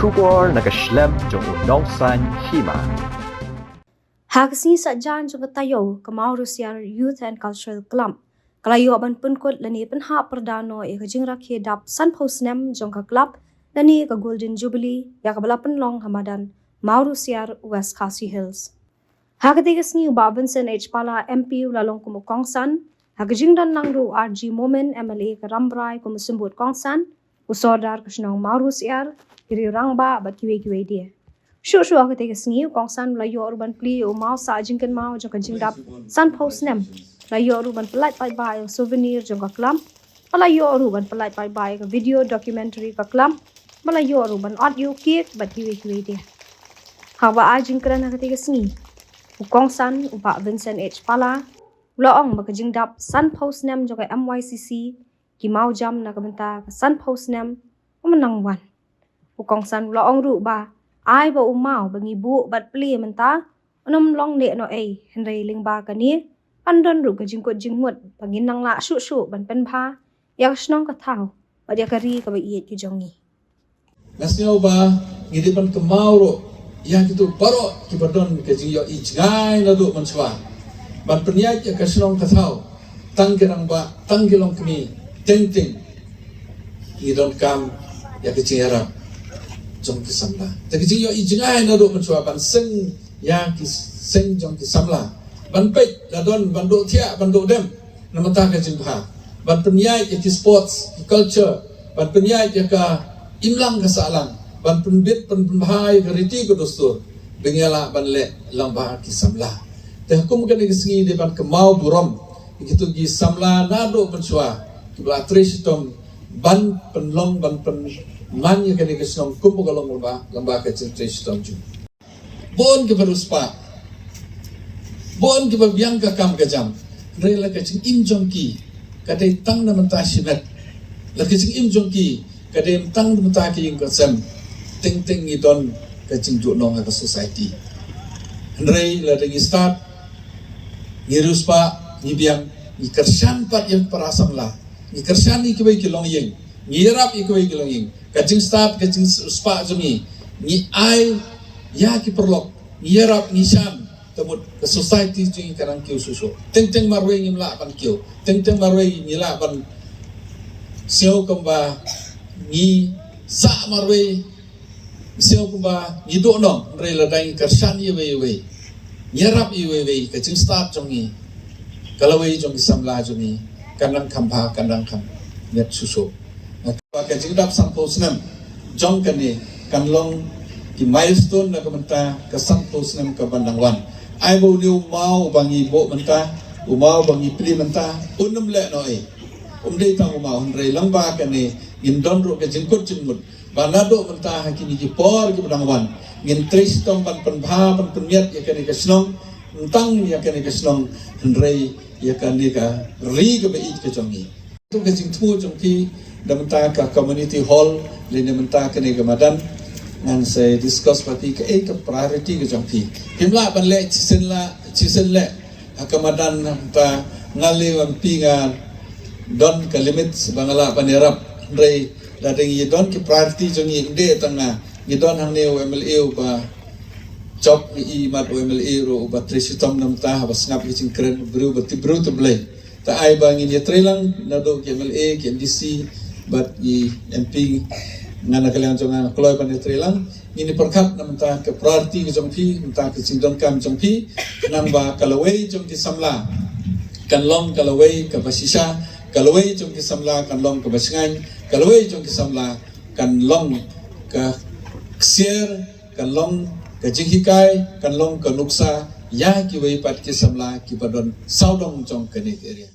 Shubor nakaslem jong udongsan hima. Hagsni sa jan jong tayo kamau Rusia Youth and Cultural Club. Kalayo ban punkot lani penha perdano e kajing rakhe dap san posnem jong ka club lani ka Golden Jubilee ya kabala penlong Hamadan Mau Rusia West Khasi Hills. Hagatigas ni Babinson H Pala MP lalong kumukongsan hagajing dan langru RG Momen MLA Karambrai kumusumbut kongsan usodar kusnong Mau Rusia iri rangba bat kiwe dia. Shu aku tega sengi kongsan layo urban pli o mau sa jingkan mau jong kajing dap san posnem layo urban pelat pai bai souvenir jong ka klam layo urban pelat pai bai ka video documentary ka klam malayo urban audio cake bat kiwe dia. Hawa ajingkan aku tega sengi kongsan upa Vincent H Pala loong makajing dap san posnem jong ka MYCC ki mau jam na kabenta ka san posnem umenang wan kongsan loong ru ba ai ba umau bangi bu bat pli menta onom long le no ai henry lingba kani andon ru ka jingkot jingmut bangin nang la shu ban pen pha yak snong ka thau ba dia kari ka ba iet ki jongi nasnyo ba ngidi ban kemau ro ya gitu baro ki badon ka jing yo i ngai na du man chwa ban peniat ya ka snong ka thau tang gerang ba tang gelong kmi teng idon kam ya ka cingara jong ki samla ta ki yo i jingai na do man chwa ban seng ya ki seng jong ki samla ban pe la don ban do thia ban do dem na mata ka jing pha ban penyai ki sports ki culture ban penyai ka imlang ka salang ban penbit ban penbhai ka riti ko dostur bengela ban le lamba ki samla ta hukum ka ni singi de ban kemau burom ki tu ki samla na do man chwa ki bla tristom ban penlong ban pen man yang kena kesenong kumpu kalong lamba kecil-kecil setuju. Bon ke beruspa, bon ke berbiang ke kam kejam. Rela kecing im jongki, kadai tang na mentah simet. La kecing im jongki, kadai tang na mentah ke yang kesem. Ting idon kecing duk nong ke society. Henry la dengi start, ngiruspa, ngibiang, ngikersan pat yang perasam lah. Ngikersan ni kebai kilong yang, ngirap kebai kilong yang. Kacing start kacing spa jemi ni ai ya ki perlok ni yarap ni shan temut ke society jing karang kiu susu teng marwe ngim la pan kiu teng marwe ni la pan sio kamba ni sa marwe sio kamba ni do no re la dai karsan ye we yarap ye we kacing start jemi kalau we jong samla jemi kanang khampa kanang kham net susu pakai jingdap sampo senam jong kani kanlong ki milestone na kamenta ka sampo senam ka bandangwan ai bo ni mau bangi bo menta umau bangi pli menta unum le no ai dei tang umau hre lamba kani indon ro ka jingkot jingmut banado menta hakini ki por ki bandangwan ngin tris tong ban penbha ban pemiat ya kani ka snong tang ya kani ka snong hre ya kani ka ri ka be ka jongi tu ka jingtu jongki damenta ka community hall le damenta ka ni gamadan ngan se discuss pati ka ka priority ka jongpi himla ban le chisen le akamadan ta ngali wan pinga don ka limit bangala panirap rei la ding ye don ki priority jongi inde tanga ye don hang ne MLA ba job i mat MLA ro ba trisitom namta ba snap ki kren bru to blay ta ai bangin ye trelang na do ki MLA ki MDC bat i MP ngana kalian jonga kloy pan trelang ini perkat namta ke priority ke jongpi namta ke singdon kam jongpi namba kalawei jong di samla kanlong kalawei ke basisha kalawei jong di samla kanlong ke basingan kalawei jong di samla kanlong ke ksier kanlong ke jinghikai kanlong ke nuksa ya ki wei pat ki samla ki badon saudong jong ke area